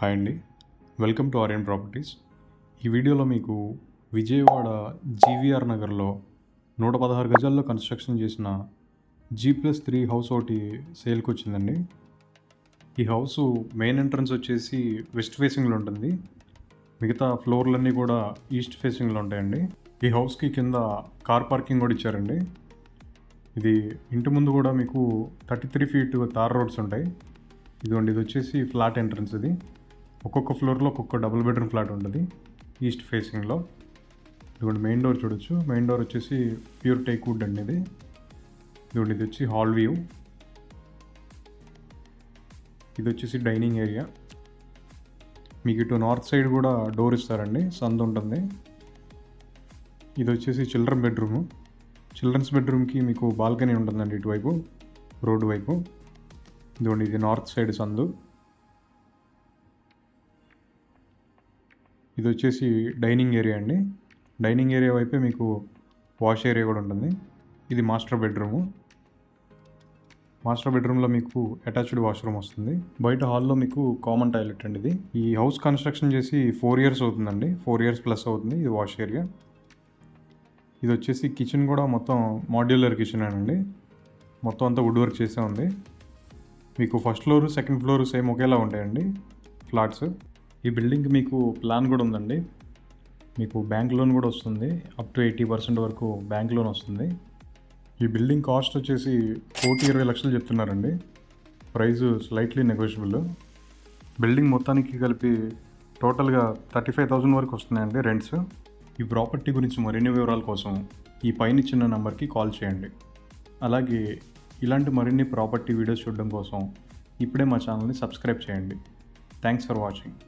Hi అండి, welcome to Aryan properties. ఈ వీడియోలో మీకు విజయవాడ జీవీఆర్ నగర్లో 116 గజాల్లో కన్స్ట్రక్షన్ చేసిన G+3 హౌస్ ఒకటి సేల్కి వచ్చిందండి. ఈ హౌస్ మెయిన్ ఎంట్రన్స్ వచ్చేసి వెస్ట్ ఫేసింగ్లో ఉంటుంది. మిగతా ఫ్లోర్లన్నీ కూడా ఈస్ట్ ఫేసింగ్లో ఉంటాయండి. ఈ హౌస్కి కింద కార్ పార్కింగ్ కూడా ఇచ్చారండి. ఇది ఇంటి ముందు కూడా మీకు 33 ఫీట్ తార్ రోడ్స్ ఉంటాయి. ఇది వచ్చేసి ఫ్లాట్ ఎంట్రన్స్. ఇది ఒక్కొక్క ఫ్లోర్లో ఒక్కొక్క డబుల్ బెడ్రూమ్ ఫ్లాట్ ఉంటుంది ఈస్ట్ ఫేసింగ్లో. ఇదిగోండి మెయిన్ డోర్ చూడొచ్చు. మెయిన్ డోర్ వచ్చేసి ప్యూర్ టేక్ వుడ్ అండి. ఇది వచ్చి హాల్ వ్యూ. ఇది వచ్చేసి డైనింగ్ ఏరియా. మీకు ఇటు నార్త్ సైడ్ కూడా డోర్ ఇస్తారండి, సందు ఉంటుంది. ఇది వచ్చేసి చిల్డ్రన్స్ బెడ్రూమ్కి మీకు బాల్కనీ ఉంటుందండి ఇటువైపు, రోడ్డు వైపు. ఇది నార్త్ సైడ్ సందు. ఇది వచ్చేసి డైనింగ్ ఏరియా అండి. డైనింగ్ ఏరియా వైపే మీకు వాష్ ఏరియా కూడా ఉంటుంది. ఇది మాస్టర్ బెడ్రూమ్లో మీకు అటాచ్డ్ వాష్రూమ్ వస్తుంది. బయట హాల్లో మీకు కామన్ టాయిలెట్ అండి. ఇది ఈ హౌస్ కన్స్ట్రక్షన్ చేసి 4 years అవుతుందండి, 4 years ప్లస్ అవుతుంది. ఇది వాష్ ఏరియా. ఇది వచ్చేసి కిచెన్ కూడా మొత్తం మాడ్యులర్ కిచెన్ అండి. మొత్తం అంతా వుడ్ వర్క్ చేసే ఉంది. మీకు first floor second floor same ఒకేలా ఉంటాయండి ఫ్లాట్స్. ఈ బిల్డింగ్కి మీకు ప్లాన్ కూడా ఉందండి. మీకు బ్యాంక్ లోన్ కూడా వస్తుంది. అప్ టు 80% వరకు బ్యాంక్ లోన్ వస్తుంది. ఈ బిల్డింగ్ కాస్ట్ వచ్చేసి 1,20,00,000 చెప్తున్నారండి. Price slightly negotiable. బిల్డింగ్ మొత్తానికి కలిపి టోటల్గా 35,000 వరకు వస్తున్నాయండి రెంట్స్. ఈ ప్రాపర్టీ గురించి మరిన్ని వివరాల కోసం ఈ పైన ఇచ్చిన నెంబర్కి కాల్ చేయండి. అలాగే ఇలాంటి మరిన్ని ప్రాపర్టీ వీడియోస్ చూడడం కోసం ఇప్పుడే మా ఛానల్ని సబ్స్క్రైబ్ చేయండి. Thanks for watching.